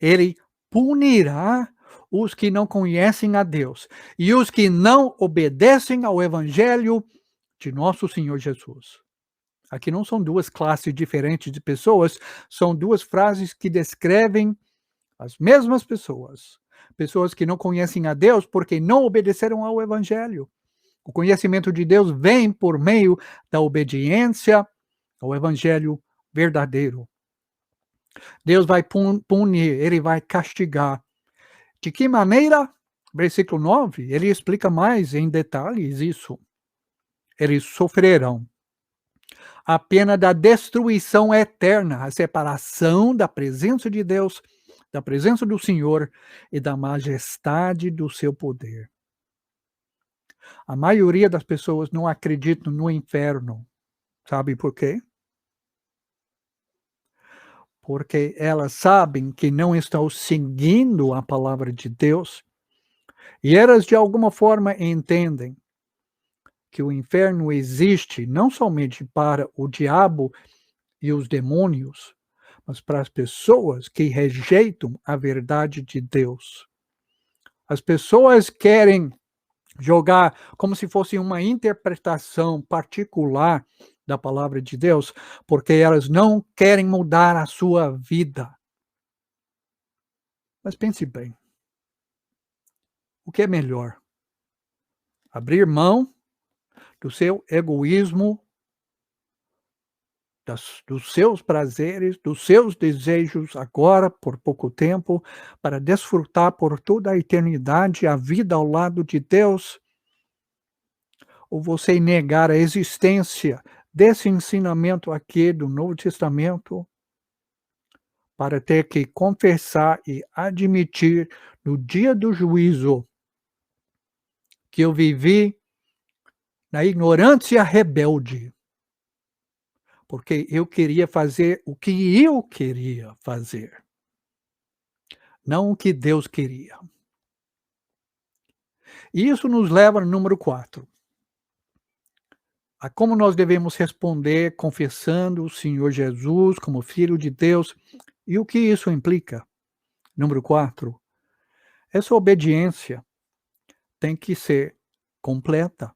Ele punirá os que não conhecem a Deus e os que não obedecem ao Evangelho de nosso Senhor Jesus. Aqui não são duas classes diferentes de pessoas, são duas frases que descrevem as mesmas pessoas. Pessoas que não conhecem a Deus porque não obedeceram ao Evangelho. O conhecimento de Deus vem por meio da obediência ao Evangelho verdadeiro. Deus vai punir, ele vai castigar. De que maneira? Versículo 9, ele explica mais em detalhes isso. Eles sofrerão a pena da destruição eterna, a separação da presença de Deus, da presença do Senhor e da majestade do seu poder. A maioria das pessoas não acreditam no inferno. Sabe por quê? Porque elas sabem que não estão seguindo a palavra de Deus e elas de alguma forma entendem que o inferno existe não somente para o diabo e os demônios, mas para as pessoas que rejeitam a verdade de Deus. As pessoas querem jogar como se fosse uma interpretação particular da palavra de Deus, porque elas não querem mudar a sua vida. Mas pense bem, o que é melhor? Abrir mão do seu egoísmo, dos seus prazeres, dos seus desejos agora, por pouco tempo, para desfrutar por toda a eternidade a vida ao lado de Deus? Ou você negar a existência desse ensinamento aqui do Novo Testamento para ter que confessar e admitir no dia do juízo que eu vivi na ignorância rebelde, porque eu queria fazer o que eu queria fazer, não o que Deus queria. E isso nos leva ao número 4. A como nós devemos responder confessando o Senhor Jesus como Filho de Deus e o que isso implica. Número 4. Essa obediência tem que ser completa.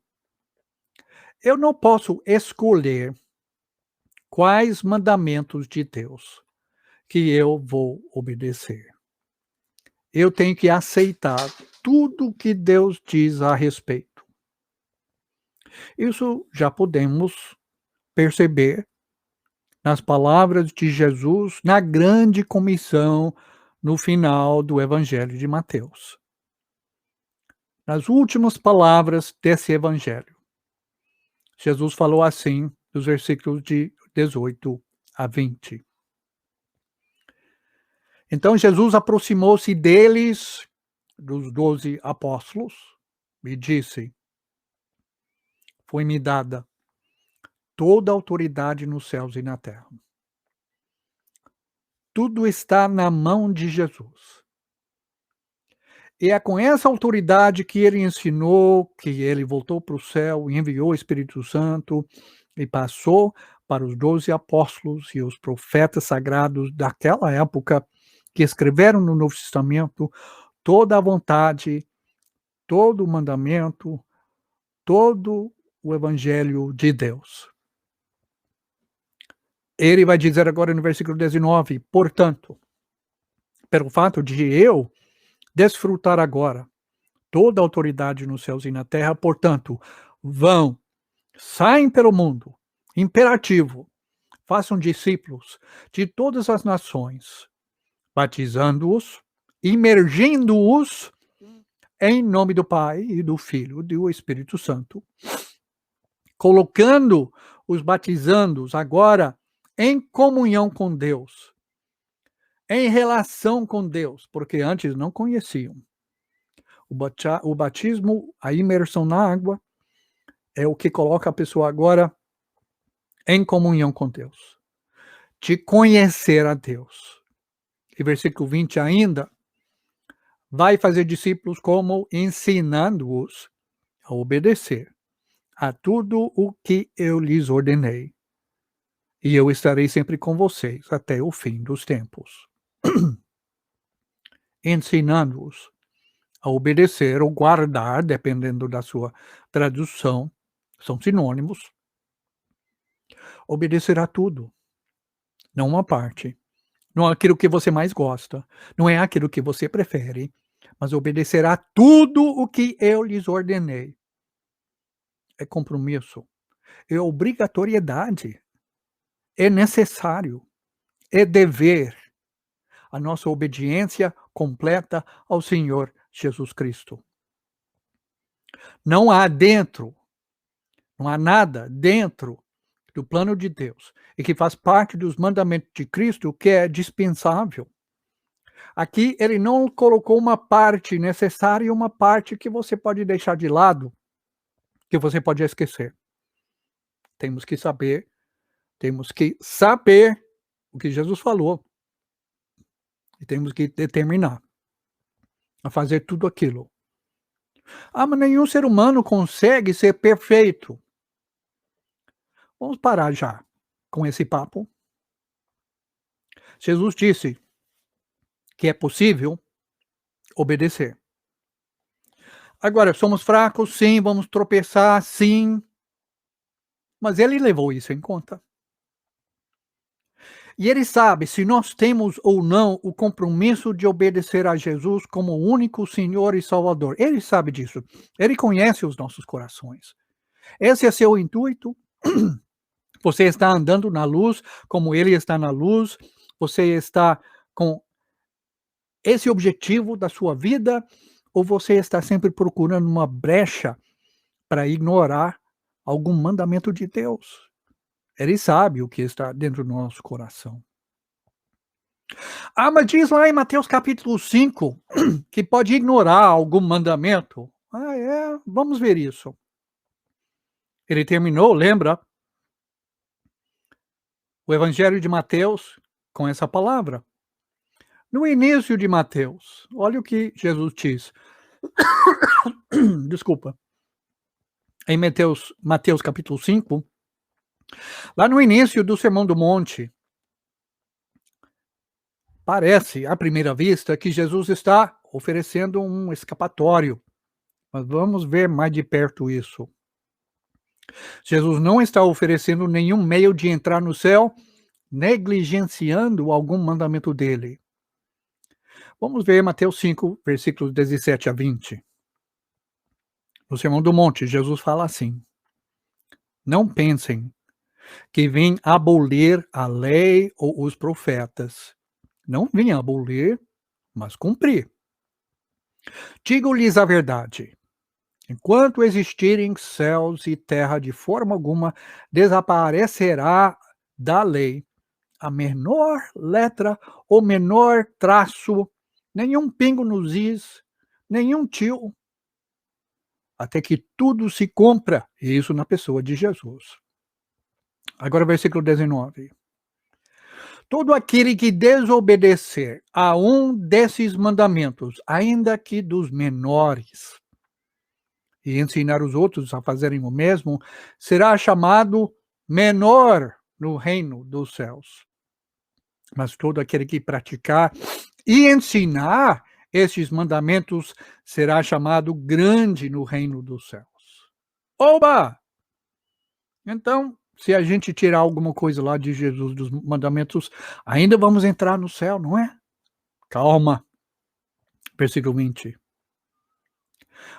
Eu não posso escolher quais mandamentos de Deus que eu vou obedecer. Eu tenho que aceitar tudo que Deus diz a respeito. Isso já podemos perceber nas palavras de Jesus na grande comissão no final do Evangelho de Mateus. Nas últimas palavras desse Evangelho, Jesus falou assim, nos versículos de 18 a 20. Então Jesus aproximou-se deles, dos 12 apóstolos, e disse: foi-me dada toda a autoridade nos céus e na terra. Tudo está na mão de Jesus. E é com essa autoridade que ele ensinou, que ele voltou para o céu, enviou o Espírito Santo e passou para os 12 apóstolos e os profetas sagrados daquela época, que escreveram no Novo Testamento toda a vontade, todo o mandamento, todo o Evangelho de Deus. Ele vai dizer agora no versículo 19, portanto, pelo fato de eu desfrutar agora toda a autoridade nos céus e na terra, portanto, vão, saem pelo mundo, imperativo, façam discípulos de todas as nações, batizando-os, imergindo-os em nome do Pai e do Filho e do Espírito Santo, colocando os batizandos agora em comunhão com Deus, em relação com Deus, porque antes não conheciam. O batismo, a imersão na água, é o que coloca a pessoa agora em comunhão com Deus, de conhecer a Deus. E versículo 20 ainda, vai fazer discípulos como ensinando-os a obedecer a tudo o que eu lhes ordenei. E eu estarei sempre com vocês até o fim dos tempos. Ensinando-os a obedecer ou guardar, dependendo da sua tradução, são sinônimos. Obedecer a tudo, não uma parte. Não é aquilo que você mais gosta, não é aquilo que você prefere, mas obedecer a tudo o que eu lhes ordenei. É compromisso, é obrigatoriedade, é necessário, é dever. A nossa obediência completa ao Senhor Jesus Cristo. Não há nada dentro do plano de Deus e que faz parte dos mandamentos de Cristo que é dispensável. Aqui ele não colocou uma parte necessária e uma parte que você pode deixar de lado, que você pode esquecer. Temos que saber o que Jesus falou. E temos que determinar a fazer tudo aquilo. Mas nenhum ser humano consegue ser perfeito. Vamos parar já com esse papo. Jesus disse que é possível obedecer. Agora, somos fracos? Sim. Vamos tropeçar? Sim. Mas ele levou isso em conta. E ele sabe se nós temos ou não o compromisso de obedecer a Jesus como o único Senhor e Salvador. Ele sabe disso. Ele conhece os nossos corações. Esse é seu intuito. Você está andando na luz como ele está na luz. Você está com esse objetivo da sua vida, ou você está sempre procurando uma brecha para ignorar algum mandamento de Deus? Ele sabe o que está dentro do nosso coração. Mas diz lá em Mateus capítulo 5 que pode ignorar algum mandamento. Vamos ver isso. Ele terminou, lembra? O Evangelho de Mateus com essa palavra. No início de Mateus, olha o que Jesus diz. Desculpa. Em Mateus capítulo 5, lá no início do Sermão do Monte, parece, à primeira vista, que Jesus está oferecendo um escapatório. Mas vamos ver mais de perto isso. Jesus não está oferecendo nenhum meio de entrar no céu, negligenciando algum mandamento dele. Vamos ver Mateus 5, versículos 17 a 20. No Sermão do Monte, Jesus fala assim: não pensem que vim abolir a lei ou os profetas. Não vim abolir, mas cumprir. Digo-lhes a verdade. Enquanto existirem céus e terra, de forma alguma desaparecerá da lei a menor letra ou menor traço, nenhum pingo nos is, nenhum tio, até que tudo se cumpra, e isso na pessoa de Jesus. Agora, versículo 19. Todo aquele que desobedecer a um desses mandamentos, ainda que dos menores, e ensinar os outros a fazerem o mesmo, será chamado menor no reino dos céus. Mas todo aquele que praticar e ensinar estes mandamentos será chamado grande no reino dos céus. Oba! Então, se a gente tirar alguma coisa lá de Jesus, dos mandamentos, ainda vamos entrar no céu, não é? Calma. Versículo 20.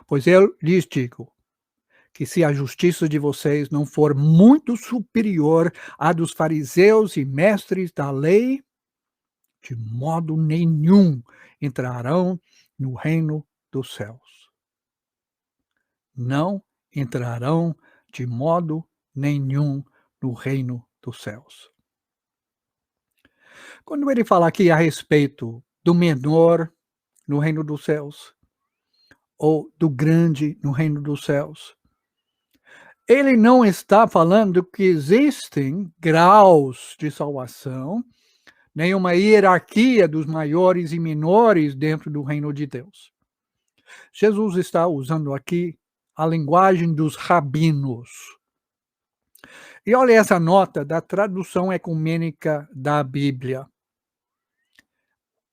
Pois eu lhes digo que se a justiça de vocês não for muito superior à dos fariseus e mestres da lei, de modo nenhum entrarão no reino dos céus. Não entrarão de modo nenhum no reino dos céus. Quando ele fala aqui a respeito do menor no reino dos céus, ou do grande no reino dos céus, ele não está falando que existem graus de salvação, nem uma hierarquia dos maiores e menores dentro do reino de Deus. Jesus está usando aqui a linguagem dos rabinos. E olha essa nota da tradução ecumênica da Bíblia.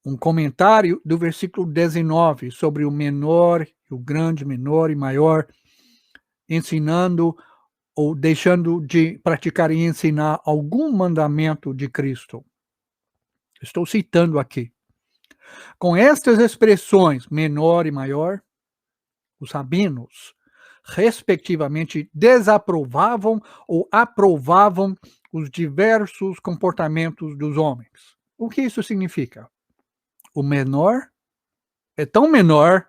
Um comentário do versículo 19 sobre o menor, o grande, menor e maior, ensinando ou deixando de praticar e ensinar algum mandamento de Cristo. Estou citando aqui. Com estas expressões, menor e maior, os rabinos, respectivamente, desaprovavam ou aprovavam os diversos comportamentos dos homens. O que isso significa? O menor é tão menor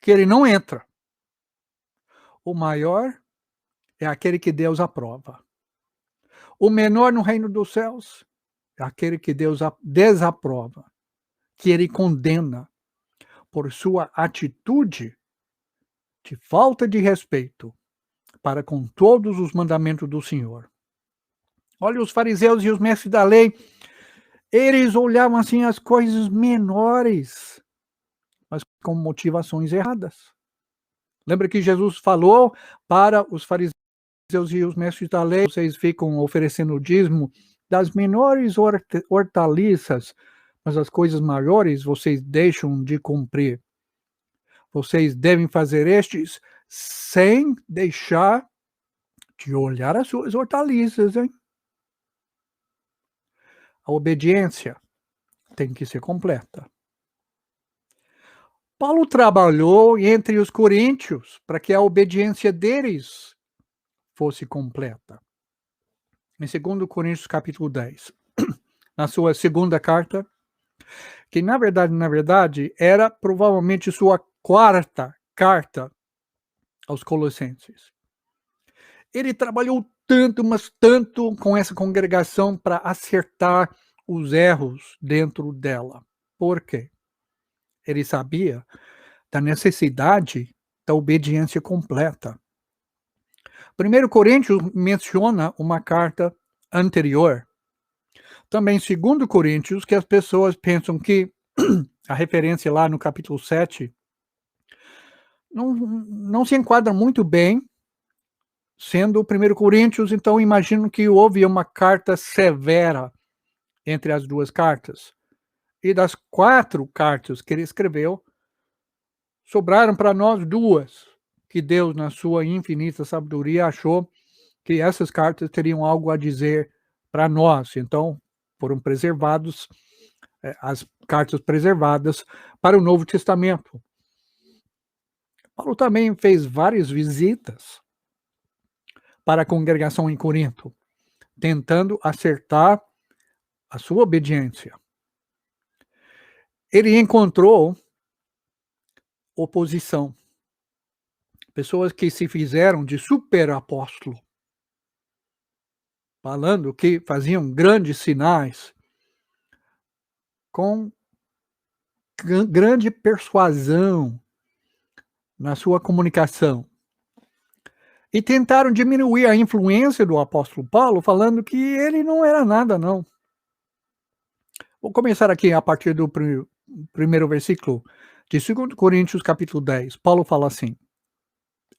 que ele não entra. O maior é aquele que Deus aprova. O menor no reino dos céus é aquele que Deus desaprova, que ele condena por sua atitude de falta de respeito para com todos os mandamentos do Senhor. Olha, os fariseus e os mestres da lei, eles olhavam assim as coisas menores, mas com motivações erradas. Lembra que Jesus falou para os fariseus e os mestres da lei: vocês ficam oferecendo o dízimo das menores hortaliças, mas as coisas maiores vocês deixam de cumprir. Vocês devem fazer estes sem deixar de olhar as suas hortaliças, hein? A obediência tem que ser completa. Paulo trabalhou entre os coríntios para que a obediência deles fosse completa. Em 2 Coríntios capítulo 10, na sua segunda carta, que na verdade, era provavelmente sua quarta carta aos Colossenses. Ele trabalhou tanto, mas tanto com essa congregação para acertar os erros dentro dela. Por quê? Ele sabia da necessidade da obediência completa. 1 Coríntios menciona uma carta anterior. Também 2 Coríntios, que as pessoas pensam que a referência lá no capítulo 7 não se enquadra muito bem, sendo o 1 Coríntios, então imagino que houve uma carta severa entre as duas cartas. E das 4 cartas que ele escreveu, sobraram para nós 2, que Deus, na sua infinita sabedoria, achou que essas cartas teriam algo a dizer para nós. Então, foram preservados, as cartas preservadas para o Novo Testamento. Paulo também fez várias visitas para a congregação em Corinto, tentando acertar a sua obediência. ele encontrou oposição. Pessoas que se fizeram de super apóstolo, falando que faziam grandes sinais, com grande persuasão na sua comunicação. E tentaram diminuir a influência do apóstolo Paulo, falando que ele não era nada, não. Vou começar aqui a partir do primeiro versículo de 2 Coríntios, capítulo 10. Paulo fala assim: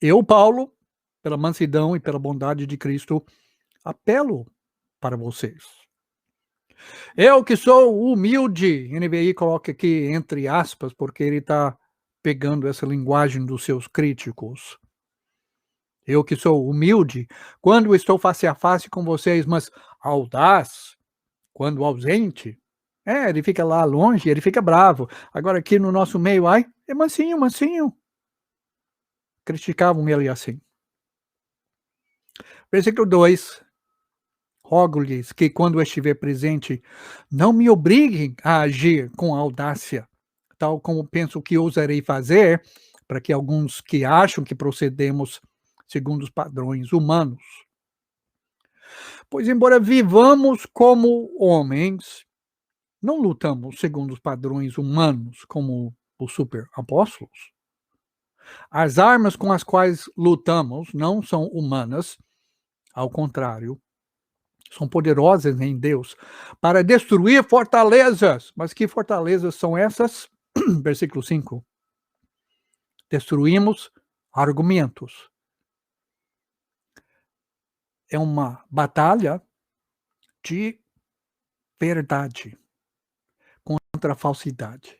Eu, Paulo, pela mansidão e pela bondade de Cristo, apelo para vocês. Eu que sou humilde, NVI coloca aqui entre aspas, porque ele está pegando essa linguagem dos seus críticos. Eu que sou humilde, quando estou face a face com vocês, mas audaz, quando ausente. Ele fica lá longe, ele fica bravo. Agora aqui no nosso meio, ai, é mansinho, mansinho. Criticavam ele assim. Versículo 2. Rogo-lhes que quando estiver presente, não me obriguem a agir com audácia, tal como penso que ousarei fazer, para que alguns que acham que procedemos segundo os padrões humanos. Pois embora vivamos como homens, não lutamos segundo os padrões humanos, como os super apóstolos. As armas com as quais lutamos não são humanas, ao contrário, são poderosas em Deus para destruir fortalezas. Mas que fortalezas são essas? Versículo 5. Destruímos argumentos. É uma batalha de verdade contra a falsidade.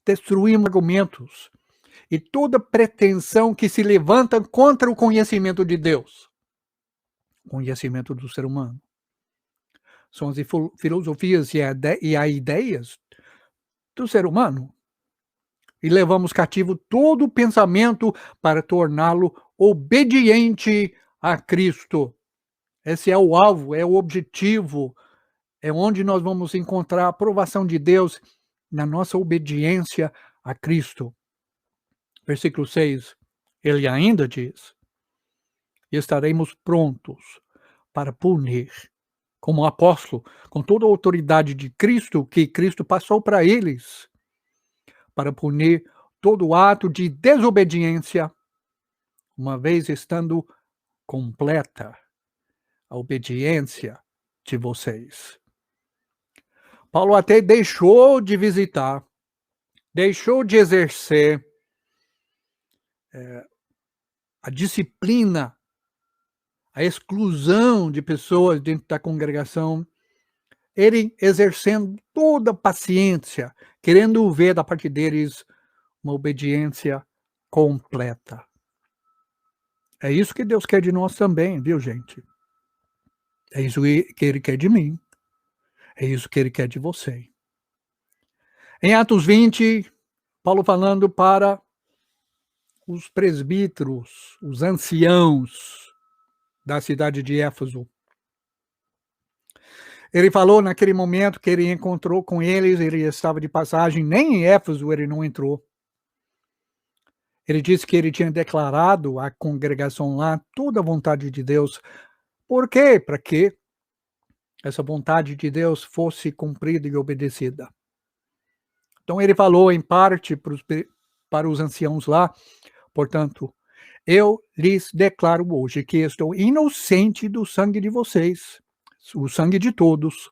Destruímos argumentos e toda pretensão que se levanta contra o conhecimento de Deus. Conhecimento do ser humano. São as filosofias e as ideias do ser humano. E levamos cativo todo o pensamento para torná-lo obediente a Cristo. Esse é o alvo, é o objetivo, é onde nós vamos encontrar a aprovação de Deus na nossa obediência a Cristo. Versículo 6, ele ainda diz: estaremos prontos para punir, como apóstolo, com toda a autoridade de Cristo, que Cristo passou para eles, para punir todo ato de desobediência, uma vez estando completa a obediência de vocês. Paulo até deixou de visitar, deixou de exercer a disciplina, a exclusão de pessoas dentro da congregação, ele exercendo toda a paciência, querendo ver da parte deles uma obediência completa. É isso que Deus quer de nós também, viu, gente? É isso que ele quer de mim. É isso que ele quer de você. Em Atos 20, Paulo falando para os presbíteros, os anciãos da cidade de Éfeso. Ele falou naquele momento que ele encontrou com eles, ele estava de passagem, nem em Éfeso ele não entrou. Ele disse que ele tinha declarado à congregação lá toda a vontade de Deus. Por quê? Para que essa vontade de Deus fosse cumprida e obedecida. Então ele falou em parte para os anciãos lá, portanto, eu lhes declaro hoje que estou inocente do sangue de vocês, o sangue de todos,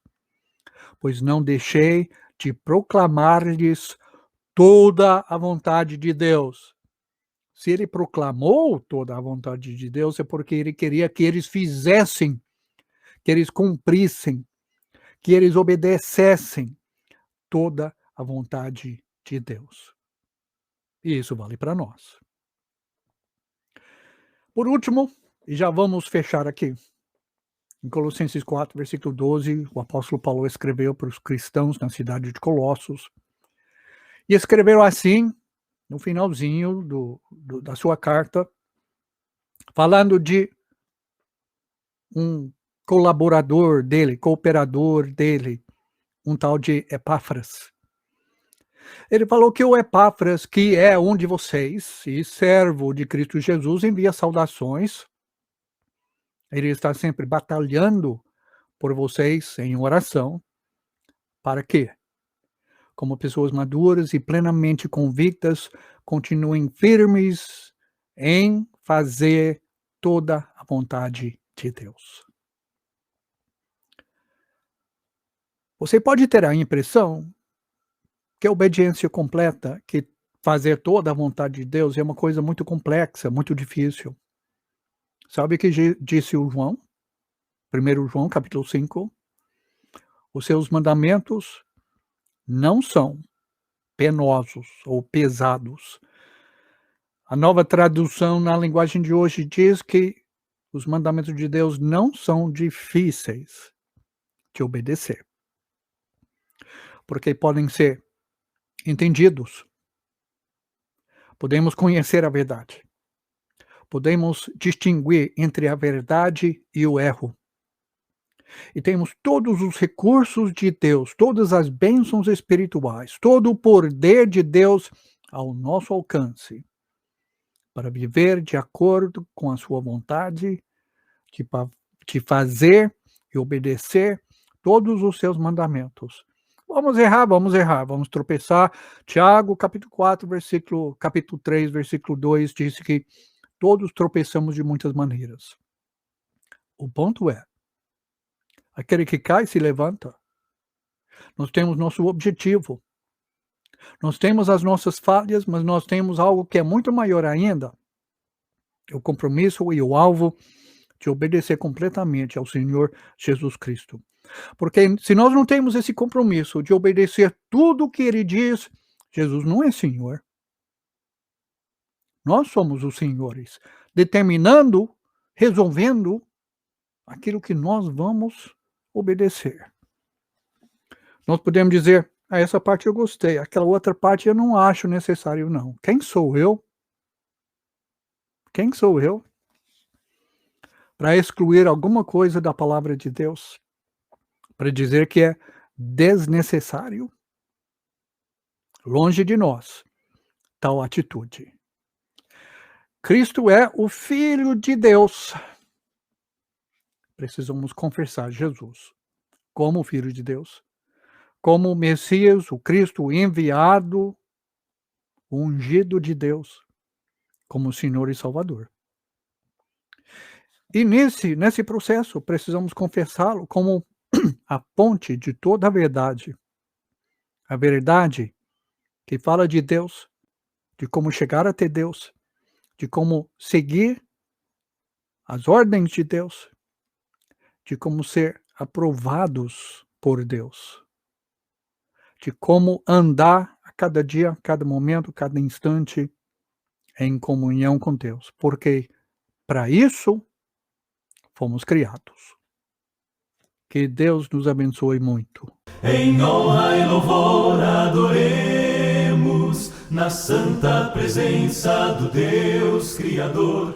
pois não deixei de proclamar-lhes toda a vontade de Deus. Se ele proclamou toda a vontade de Deus, é porque ele queria que eles fizessem, que eles cumprissem, que eles obedecessem toda a vontade de Deus. E isso vale para nós. Por último, e já vamos fechar aqui, em Colossenses 4, versículo 12, o apóstolo Paulo escreveu para os cristãos na cidade de Colossos, e escreveu assim, no finalzinho da sua carta, falando de um colaborador dele, cooperador dele, um tal de Epáfras. Ele falou que o Epáfras, que é um de vocês e servo de Cristo Jesus, envia saudações. Ele está sempre batalhando por vocês em oração. Para quê? Como pessoas maduras e plenamente convictas, continuem firmes em fazer toda a vontade de Deus. Você pode ter a impressão que a obediência completa, que fazer toda a vontade de Deus é uma coisa muito complexa, muito difícil. Sabe o que disse o João? 1 João, capítulo 5. Os seus mandamentos não são penosos ou pesados. A nova tradução na linguagem de hoje diz que os mandamentos de Deus não são difíceis de obedecer, porque podem ser entendidos. Podemos conhecer a verdade. Podemos distinguir entre a verdade e o erro. E temos todos os recursos de Deus, todas as bênçãos espirituais, todo o poder de Deus ao nosso alcance, para viver de acordo com a sua vontade, de fazer e obedecer todos os seus mandamentos. Vamos errar, vamos tropeçar. Tiago, capítulo 3, versículo 2, disse que todos tropeçamos de muitas maneiras. O ponto é, aquele que cai se levanta. Nós temos nosso objetivo. Nós temos as nossas falhas, mas nós temos algo que é muito maior ainda. O compromisso e o alvo de obedecer completamente ao Senhor Jesus Cristo. Porque se nós não temos esse compromisso de obedecer tudo o que Ele diz, Jesus não é Senhor. Nós somos os senhores, determinando, resolvendo aquilo que nós vamos obedecer. Nós podemos dizer, essa parte eu gostei, aquela outra parte eu não acho necessário não. Quem sou eu? Quem sou eu para excluir alguma coisa da palavra de Deus? Para dizer que é desnecessário? Longe de nós tal atitude. Cristo é o Filho de Deus. Precisamos confessar Jesus como o Filho de Deus, como o Messias, o Cristo o enviado, o ungido de Deus, como Senhor e Salvador. E nesse processo, precisamos confessá-lo como a ponte de toda a verdade. A verdade que fala de Deus, de como chegar até Deus, de como seguir as ordens de Deus, de como ser aprovados por Deus, de como andar a cada dia, cada momento, cada instante em comunhão com Deus, porque para isso fomos criados. Que Deus nos abençoe muito. Em honra e louvor adoremos, na santa presença do Deus Criador.